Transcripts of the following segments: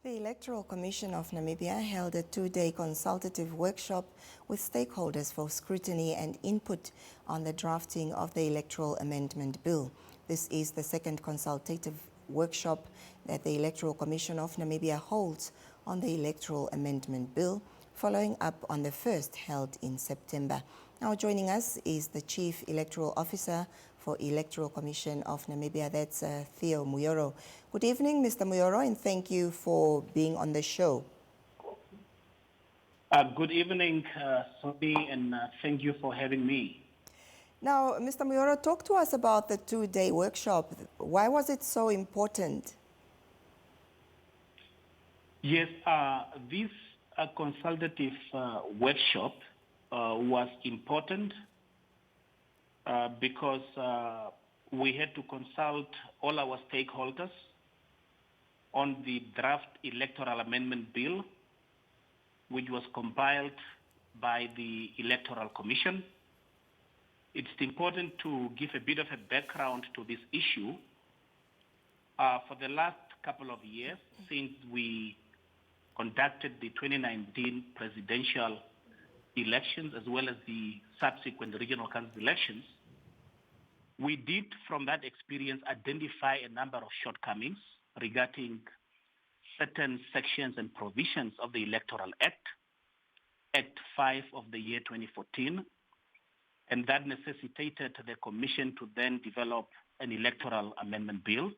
The Electoral Commission of Namibia held a two-day consultative workshop with stakeholders for scrutiny and input on the drafting of the Electoral Amendment Bill. This is the second consultative workshop that the Electoral Commission of Namibia holds on the Electoral Amendment Bill, following up on the first held in September. Now joining us is the Chief Electoral Officer for Electoral Commission of Namibia, that's Theo Mujoro. Good evening, Mr. Mujoro, and thank you for being on the show. Good evening, Sophie, and thank you for having me. Now, Mr. Mujoro, talk to us about the two-day workshop. Why was it so important? Yes, this consultative workshop was important because we had to consult all our stakeholders on the draft Electoral Amendment Bill, which was compiled by the Electoral Commission. It's important to give a bit of a background to this issue. For the last couple of years, since we conducted the 2019 presidential elections as well as the subsequent regional council elections, we did, from that experience, identify a number of shortcomings regarding certain sections and provisions of the Electoral Act, Act 5 of the year 2014, and that necessitated the Commission to then develop an Electoral Amendment Bill.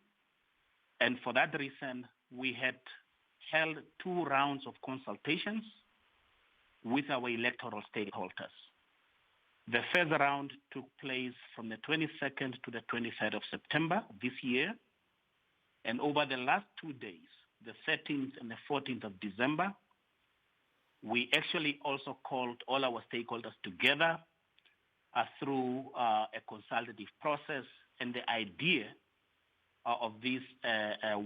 And for that reason, we had held 2 rounds of consultations with our electoral stakeholders. The first round took place from the 22nd to the 23rd of September this year. And over the last 2 days, the 13th and the 14th of December, we actually also called all our stakeholders together through a consultative process. And the idea of these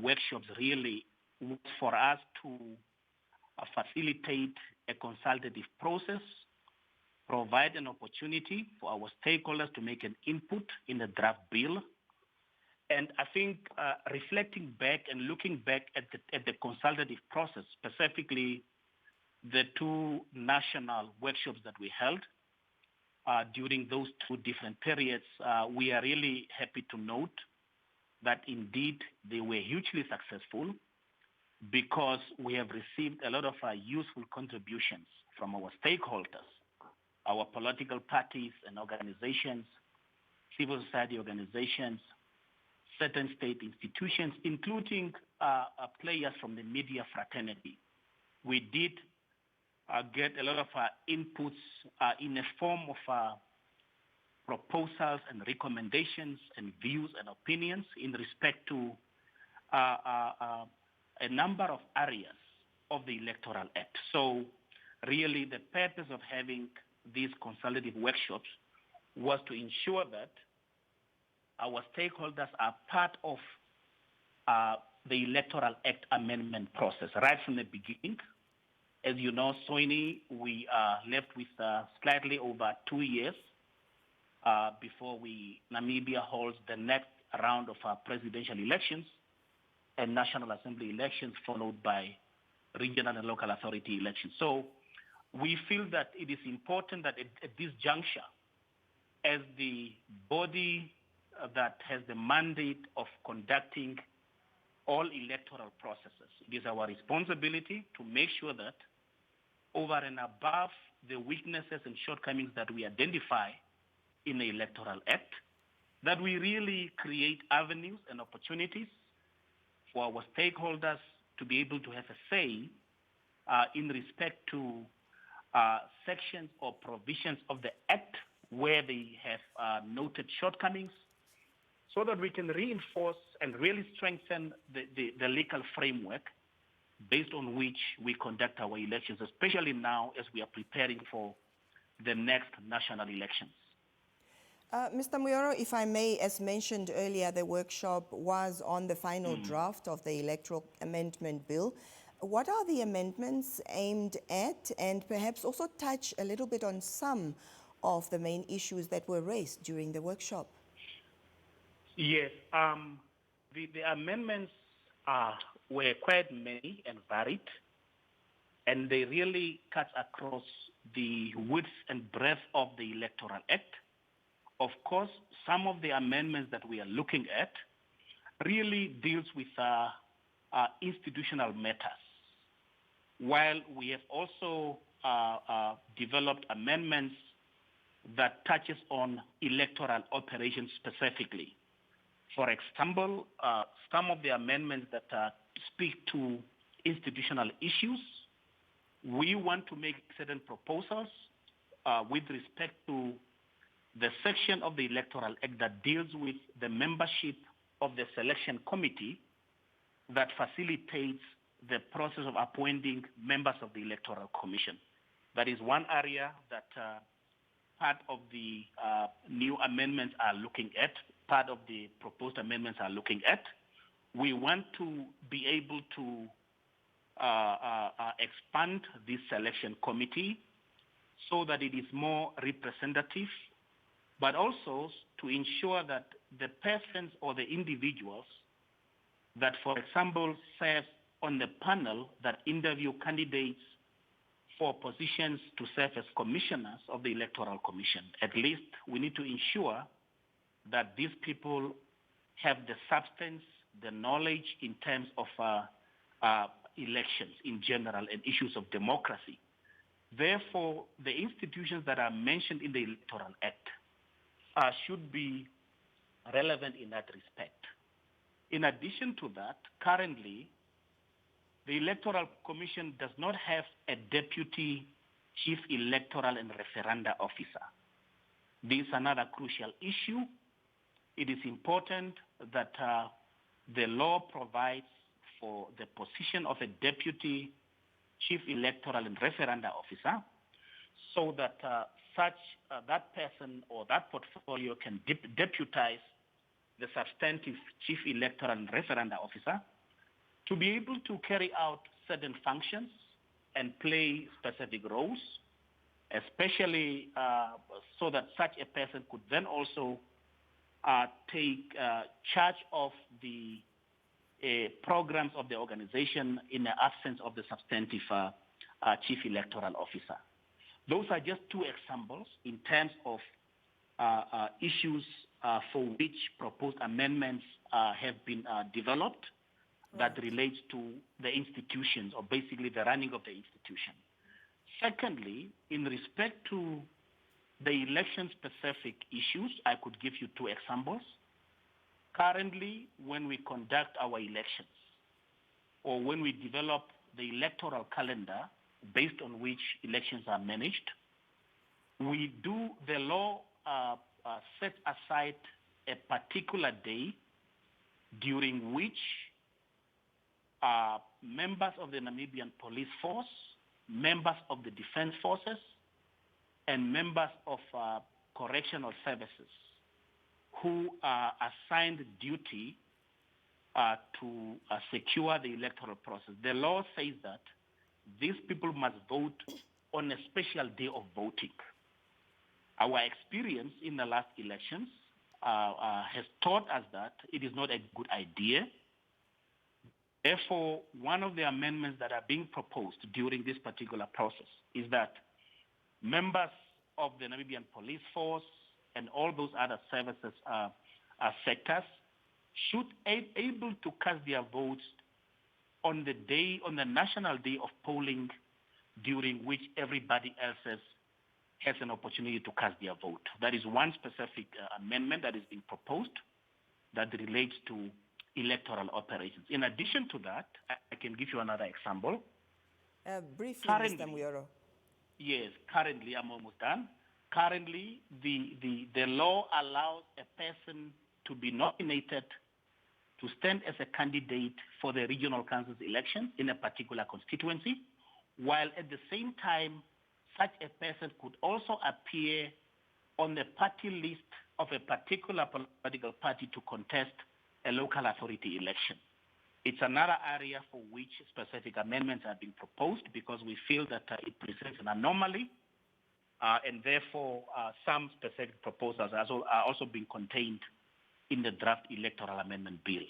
workshops really was for us to facilitate a consultative process, provide an opportunity for our stakeholders to make an input in the draft bill. And I think reflecting back and looking back at the consultative process, specifically the 2 national workshops that we held during those 2 different periods, we are really happy to note that indeed they were hugely successful, because we have received a lot of useful contributions from our stakeholders, our political parties and organizations, civil society organizations, certain state institutions, including players from the media fraternity. We did get a lot of inputs in a form of proposals and recommendations and views and opinions in respect to a number of areas of the Electoral Act. So really the purpose of having these consultative workshops was to ensure that our stakeholders are part of the Electoral Act amendment process right from the beginning. As you know, Soini, we are left with slightly over 2 years before Namibia holds the next round of presidential elections and National Assembly elections, followed by regional and local authority elections. So we feel that it is important that at this juncture, as the body that has the mandate of conducting all electoral processes, it is our responsibility to make sure that over and above the weaknesses and shortcomings that we identify in the Electoral Act, that we really create avenues and opportunities for our stakeholders to be able to have a say in respect to sections or provisions of the Act where they have noted shortcomings, so that we can reinforce and really strengthen the legal framework based on which we conduct our elections, especially now as we are preparing for the next national elections. Mr. Mujoro, if I may, as mentioned earlier, the workshop was on the final draft of the Electoral Amendment Bill. What are the amendments aimed at, and perhaps also touch a little bit on some of the main issues that were raised during the workshop? Yes, the amendments were quite many and varied, and they really cut across the width and breadth of the Electoral Act. Of course, some of the amendments that we are looking at really deals with institutional matters, while we have also developed amendments that touches on electoral operations specifically. For example, some of the amendments that speak to institutional issues, we want to make certain proposals with respect to the section of the Electoral Act that deals with the membership of the selection committee that facilitates the process of appointing members of the Electoral Commission. That is one area that part of the new amendments are looking at, part of the proposed amendments are looking at. We want to be able to expand this selection committee so that it is more representative, but also to ensure that the persons or the individuals that, for example, serve on the panel that interview candidates for positions to serve as commissioners of the Electoral Commission, at least we need to ensure that these people have the substance, the knowledge in terms of elections in general and issues of democracy. Therefore, the institutions that are mentioned in the Electoral Act should be relevant in that respect. In addition to that, currently, the Electoral Commission does not have a deputy chief electoral and referenda officer. This is another crucial issue. It is important that the law provides for the position of a deputy chief electoral and referenda officer so that that person or that portfolio can deputize the substantive chief electoral and referenda officer to be able to carry out certain functions and play specific roles, especially so that such a person could then also take charge of the programs of the organization in the absence of the substantive chief electoral officer. Those are just two examples in terms of issues for which proposed amendments have been developed that relates to the institutions, or basically the running of the institution. Secondly, in respect to the election-specific issues, I could give you two examples. Currently, when we conduct our elections, or when we develop the electoral calendar based on which elections are managed, the law sets aside a particular day during which members of the Namibian police force, members of the defense forces, and members of correctional services who are assigned duty to secure the electoral process. The law says that these people must vote on a special day of voting. Our experience in the last elections has taught us that it is not a good idea. Therefore, one of the amendments that are being proposed during this particular process is that members of the Namibian police force and all those other services sectors should be able to cast their votes on the national day of polling, during which everybody else has an opportunity to cast their vote. That is one specific amendment that is being proposed that relates to electoral operations. In addition to that, I can give you another example. Briefly, currently, Mr. Mujoro. Yes, currently, I'm almost done. Currently, the law allows a person to be nominated to stand as a candidate for the regional council's election in a particular constituency, while at the same time, such a person could also appear on the party list of a particular political party to contest a local authority election. It's another area for which specific amendments are being proposed because we feel that it presents an anomaly, and therefore some specific proposals are also being contained in the draft Electoral Amendment Bill.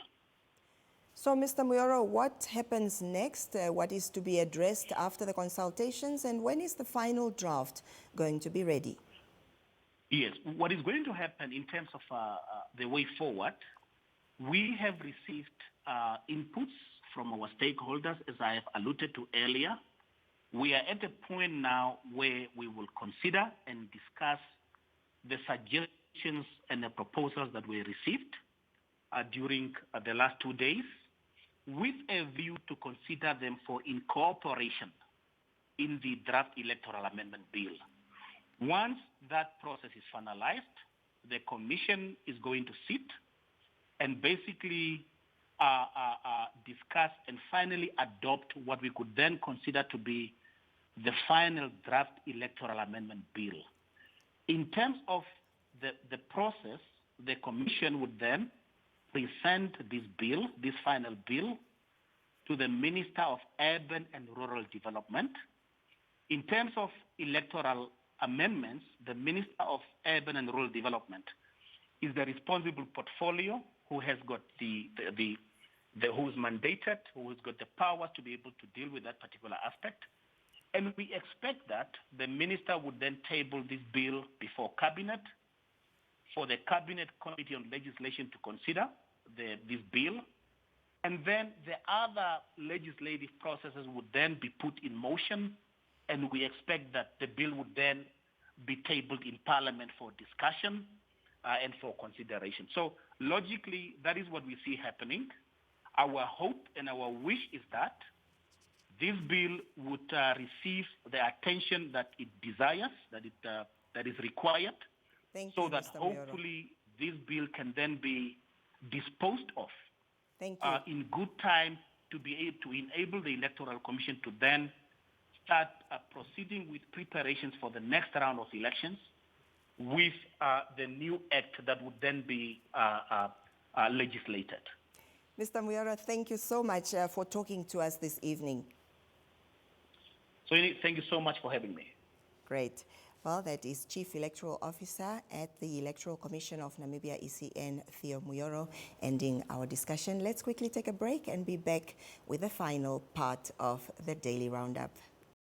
So, Mr. Mujoro, what happens next? What is to be addressed after the consultations, and when is the final draft going to be ready? Yes, what is going to happen in terms of the way forward, we have received inputs from our stakeholders, as I have alluded to earlier. We are at a point now where we will consider and discuss the suggestions and the proposals that we received during the last 2 days, with a view to consider them for incorporation in the draft Electoral Amendment Bill. Once that process is finalized, the Commission is going to sit and basically discuss and finally adopt what we could then consider to be the final draft Electoral Amendment Bill. In terms of the process, the Commission would then present this bill, this final bill, to the Minister of Urban and Rural Development. In terms of electoral amendments, the Minister of Urban and Rural Development is the responsible portfolio who has got who's mandated, who has got the powers to be able to deal with that particular aspect. And we expect that the minister would then table this bill before Cabinet for the Cabinet Committee on Legislation to consider this bill. And then the other legislative processes would then be put in motion, and we expect that the bill would then be tabled in Parliament for discussion and for consideration. So logically, that is what we see happening. Our hope and our wish is that this bill would receive the attention that it desires, that is required, so that hopefully this bill can then be disposed of in good time to be able to enable the Electoral Commission to then start proceeding with preparations for the next round of elections with the new act that would then be legislated. Mr. Mujoro, thank you so much for talking to us this evening. So thank you so much for having me. Great. Well, that is Chief Electoral Officer at the Electoral Commission of Namibia, ECN, Theo Mujoro, ending our discussion. Let's quickly take a break and be back with the final part of the Daily Roundup.